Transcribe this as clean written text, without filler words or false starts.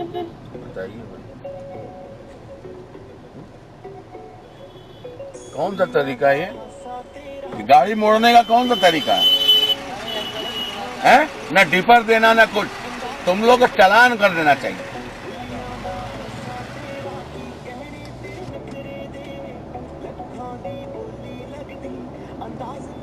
बताइए कौन सा तरीका है ये? गाड़ी मोड़ने का कौन सा तरीका है? ना डिपर देना ना कुछ, तुम लोग को चालान कर देना चाहिए।